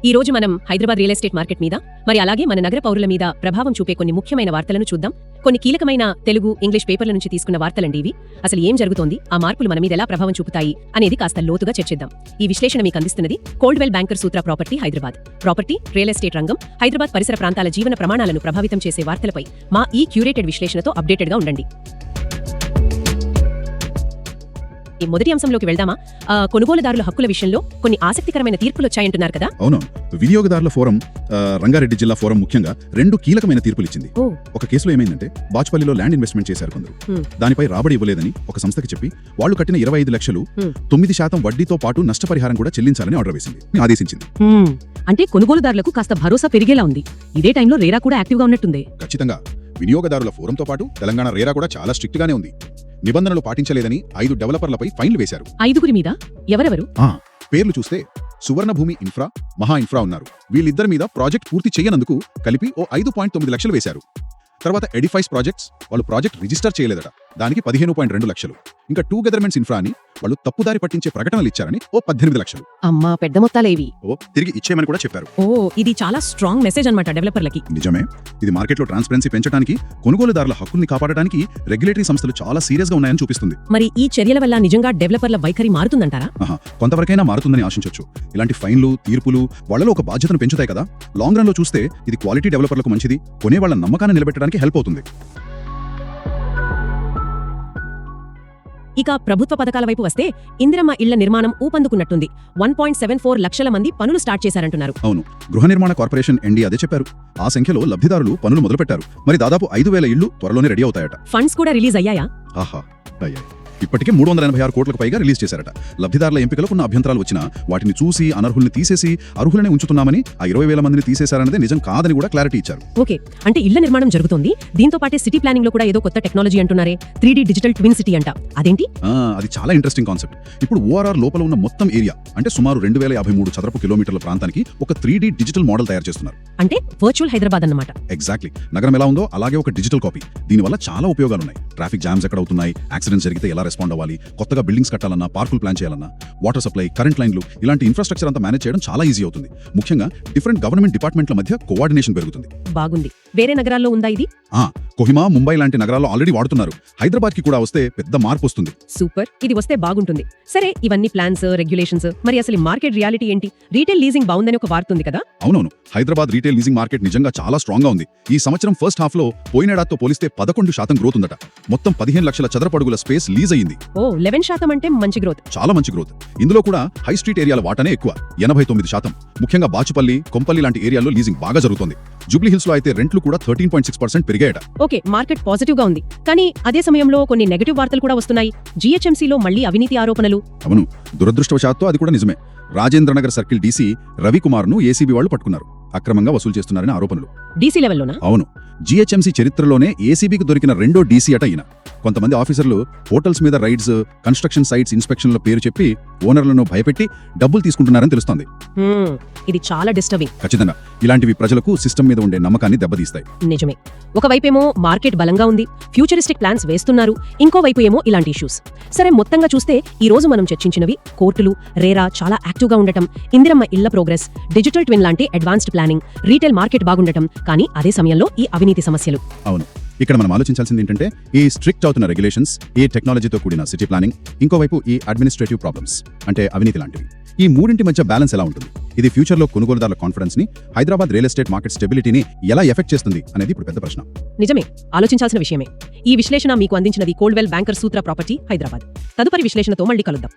ఈ రోజు మనం హైదరాబాద్ రియల్ ఎస్టేట్ మార్కెట్ మీద మరి అలాగే మన నగర పౌరుల మీద ప్రభావం చూపే కొన్ని ముఖ్యమైన వార్తలను చూద్దాం. కొన్ని కీలకమైన తెలుగు, ఇంగ్లీష్ పేపర్ల నుంచి తీసుకున్న వార్తలండి ఇవి. అసలు ఏం జరుగుతోంది, ఆ మార్పులు మన మీద ఎలా ప్రభావం చూపుతాయి అనేది కాస్త లోతుగా చర్చిద్దాం. ఈ విశ్లేషణ మీకు అందిస్తున్నది Coldwell Banker Sutra property Hyderabad. Property, real estate రంగం, హైదరాబాద్ పరిసర ప్రాంతాల జీవన ప్రమాణాలను ప్రభావితం చేసే వార్తలపై మా ఈ క్యూరేటెడ్ విశ్లేషణతో అప్డేటెడ్గా ఉండండి. ఈ మొదటి అంశంలోకి వెళ్దామా? కొనుగోలుదారుల హక్కుల విషయంలో కొన్ని ఆసక్తికరమైన తీర్పులు వచ్చాయంటున్నారు కదా? అవును, వినియోగదారుల ఫోరం, రంగారెడ్డి జిల్లా ఫోరం ముఖ్యంగా 2 కీలకమైన తీర్పులు ఇచ్చింది. ఒక కేసులో ఏమైందంటే, బాచుపల్లిలో ల్యాండ్ ఇన్వెస్ట్మెంట్ చేశారు కొందరు. దానిపై రాబడి ఇవ్వలేదని ఒక సంస్థకి చెప్పి వాళ్ళు కట్టిన 25 లక్షలు 9% వడ్డీతో పాటు నష్టపరిహారం కూడా చెల్లించాలని ఆర్డర్ వేసింది, ఆదేశించింది. అంటే కొనుగోలుదారులకు కాస్త భరోసా పెరిగేలా ఉంది. ఇదే టైంలో రేరా కూడా యాక్టివ్గా ఉన్నట్టుంది. ఖచ్చితంగా. వినియోగదారుల ఫోరంతో పాటు తెలంగాణ రేరా కూడా చాలా స్ట్రిక్ట్ గానే ఉంది. నిబంధనలు పాటించలేదని 5 డెవలపర్లపై ఫైన్లు వేశారు. 5 మీద ఎవరెవరు? పేర్లు చూస్తే సువర్ణభూమి ఇన్ఫ్రా, మహా ఇన్ఫ్రా ఉన్నారు. వీళ్ళిద్దరి మీద ప్రాజెక్ట్ పూర్తి చేయనందుకు కలిపి 5.9 లక్షలు వేశారు. తర్వాత ఎడిఫైస్ ప్రాజెక్ట్స్, వాళ్ళు ప్రాజెక్ట్ రిజిస్టర్ చేయలేదట, దానికి 15.2 లక్షలు. ఇంకా 2 గవర్నమెంట్స్ ఇన్ఫ్రా అని వాళ్ళు తప్పుదారి పట్టించే ప్రకటనలు ఇచ్చారని 18 లక్షలు. అమ్మా, పెద్ద మొత్తాలేవి. తిరిగి ఇచ్చేయమని కూడా చెప్పారు. ఇది చాలా స్ట్రాంగ్ మెసేజ్ అన్నమాట డెవలపర్లకి. నిజమే. ఇది మార్కెట్లో ట్రాన్స్పరెన్సీ పెంచడానికి, కొనుగోలుదారుల హక్కుల్ని కాపాడడానికి రెగ్యులేటరీ సంస్థలు చాలా సీరియస్ గా ఉన్నాయని చూపిస్తుంది. మరి ఈ చర్యల వల్ల నిజంగా డెవలపర్ల వైఖరి మారుతుందంటారా? కొంతవరకైనా మారుతుందని ఆశించవచ్చు. ఇలాంటి ఫైన్లు, తీర్పులు వాళ్ళలో ఒక బాధ్యతను పెంచుతాయి కదా. లాంగ్ రన్ లో చూస్తే ఇది క్వాలిటీ డెవలపర్లకు మంచిది, కొనే వాళ్ళ నమ్మకాన్ని నిలబెట్టడానికి హెల్ప్ అవుతుంది. ఇక ప్రభుత్వ పథకాల వైపు వస్తే, ఇందిరమ్మ ఇళ్ల నిర్మాణం ఊపందుకున్నట్టుంది. 1.74 లక్షల మంది పనులు స్టార్ట్ చేశారంటున్నారు. అవును, గృహ నిర్మాణ కార్పొరేషన్ ఎండీ అదే చెప్పారు. ఆ సంఖ్యలో లబ్ధిదారులు పనులు మొదలుపెట్టారు. మరి దాదాపు 5,000 ఇళ్లు త్వరలోనే రెడీ అవుతాయట. ఫండ్స్ కూడా రిలీజ్ అయ్యాయా? అయ్యాయి. ఇప్పటికే 386 కోట్లకు పైగా రిలీజ్ చేశారట. లబ్ధిదారుల ఎంపికలో కొన్ని అభ్యంతరాలు వచ్చినా వాటిని చూసి అనర్హుల్ని తీసేసి అర్హులనే ఉంచుతున్నామని, ఆ 20,000 మందిని తీసేశారన్నదే నిజం కాదని కూడా క్లారిటీ ఇచ్చారు. ఓకే, అంటే ఇళ్ల నిర్మాణం జరుగుతోంది. దీంతో పాటే సిటీ ప్లానింగ్ లో కూడా ఏదో కొత్త టెక్నాలజీ అంటున్నారే, 3D డిజిటల్ ట్విన్ సిటీ అంట. అదేంటి? అది చాలా ఇంట్రెస్టింగ్ కాన్సెప్ట్. ఇప్పుడు ఓఆర్ఆర్ లోపల ఉన్న మొత్తం ఏరియా, అంటే సుమారు 2053 చదరపు కిలోమీటర్ల ప్రాంతానికి ఒక 3D డిజిటల్ మోడల్ తయారు చేస్తున్నారు. అంటే వర్చువల్ హైదరాబాద్ అన్నమాట. ఎగ్జాక్ట్లీ. నగరం ఎలా ఉందో అలాగే ఒక డిజిటల్ కాపీ. దీనివల్ల చాలా ఉపయోగాలున్నాయి. ట్రాఫిక్ జామ్స్ ఎక్కడ అవుతున్నాయి, యాక్సిడెంట్స్ జరిగితే ఎలా రెస్పాండ్ అవ్వాలి, కొత్తగా బిల్డింగ్స్ కట్టాలన్నా, పార్కులు ప్లాన్ చేయాలన్నా, వాటర్ సప్లై, కరెంట్ లైన్లు, ఇలాంటి ఇన్ఫ్రాస్ట్రక్చర్ అంతా మేనేజ్ చేయడం చాలా ఈజీ అవుతుంది. ముఖ్యంగా డిఫరెంట్ గవర్నమెంట్ డిపార్ట్మెంట్ల మధ్య కోఆర్డినేషన్ పెరుగుతుంది. బాగుంది. వేరే నగరాల్లో ఉందా ఇది? కోహిమా, ముంబై లాంటి నగరాల్లో ఆల్రెడీ వాడుతున్నారు. హైదరాబాద్ కి కూడా వస్తే పెద్ద మార్పు వస్తుంది. సూపర్, ఇది వస్తే బాగుంటుంది. సరే, ఇవన్నీ ప్లాన్స్, రెగ్యులేషన్స్, మరి అసలు మార్కెట్ రియాలిటీ ఏంటి? రీటైల్ లీజింగ్ బాగుందని ఒక వార్త ఉంది కదా? అవునవును, హైదరాబాద్ రీటైల్ లీజింగ్ మార్కెట్ నిజంగా చాలా స్ట్రాంగ్ గా ఉంది. ఈ సంవత్సరం ఫస్ట్ హాఫ్ లో పోయినేడాదితో పోలిస్తే 11% గ్రోత్ ఉందట. మొత్తం 15 లక్షల చదరపడుగుల స్పేస్ లీజ్ అయ్యింది. 11% అంటే మంచి గ్రోత్. చాలా మంచి గ్రోత్. ఇందులో కూడా హై స్ట్రీట్ ఏరియాల వాటానే ఎక్కువ, 89%. ముఖ్యంగా బాచుపల్లి, కొంపల్లి లాంటి ఏరియాల్లో లీజింగ్ బాగా జరుగుతోంది. జూబ్లీ హిల్స్ లో అయితే రెంట్లు కూడా 13.6% పెరిగాయట. ఓకే, మార్కెట్ పాజిటివ్ గా ఉంది. కానీ అదే సమయంలో కొన్ని నెగటివ్ వార్తలు కూడా వస్తున్నాయి. జీహెచ్ఎంసీలో మళ్లీ అవినీతి ఆరోపణలు. అవును, దురదృష్టవశాత్తు అది కూడా నిజమే. రాజేంద్రనగర్ సర్కిల్ డీసీ రవికుమార్ ను ఏసీబీ వాళ్ళు పట్టుకున్నారు. అక్రమంగా వసూలు చేస్తున్నారని ఆరోపణలు. డీసీ లెవెల్లోనా? అవును, జీహెచ్ఎంసీ చరిత్రలోనే ఏసీబీకి దొరికిన రెండో డీసీ అట ఈయన. కొంతమంది ఆఫీసర్లు హోటల్స్ మీద రైడ్స్, కన్స్ట్రక్షన్ సైట్స్ ఇన్స్పెక్షన్ల పేరు చెప్పి ఓనర్లను భయపెట్టి డబ్బులు తీసుకుంటున్నారని తెలుస్తోంది. ఇది చాలా డిస్టర్బింగ్. ఖచ్చితంగా. ఇలాంటివి ప్రజలకు సిస్టమ్ మీద ఉండే నమ్మకాన్ని దెబ్బతీస్తాయి. నిజమే. ఒకవైపేమో మార్కెట్ బలంగా ఉంది, ఫ్యూచరిస్టిక్ ప్లాన్స్ వేస్తున్నారు, ఇంకోవైపు ఏమో ఇలాంటి ఇష్యూస్. సరే, మొత్తంగా చూస్తే ఈ రోజు మనం చర్చించినవి కోర్టులు, రేరా చాలా యాక్టివ్గా ఉండటం, ఇందిరమ్మ ఇళ్ల ప్రోగ్రెస్, డిజిటల్ ట్విన్ లాంటి అడ్వాన్స్డ్ ప్లానింగ్, రీటైల్ మార్కెట్ బాగుండటం, కానీ అదే సమయంలో ఈ అవినీతి సమస్యలు. అవును, ఇక్కడ మనం ఆలోచించాల్సింది ఏంటంటే, ఈ స్ట్రిక్ట్ అవుతున్న రెగ్యులేషన్స్, ఈ టెక్నాలజీతో కూడిన సిటీ ప్లానింగ్, ఇంకోవైపు ఈ అడ్మినిస్ట్రేటివ్ ప్రాబ్లమ్స్ అంటే అవినీతి లాంటివి. ఈ మూడింటి మధ్య బ్యాలెన్స్ ఎలా ఉంటుంది? ఇది ఫ్యూచర్లో కొనుగోలుదారుల కాన్ఫిడెన్స్ ని, హైదరాబాద్ రియల్ ఎస్టేట్ మార్కెట్ స్టెబిలిటీని ఎలా ఎఫెక్ట్ చేస్తుంది అనేది ఇప్పుడు పెద్ద ప్రశ్న. నిజమే, ఆలోచించాల్సిన విషయమే. ఈ విశ్లేషణ మీకు అందించినది Coldwell Banker Sutra property Hyderabad. తదుపరి విశ్లేషణతో మళ్ళీ కలుద్దాం.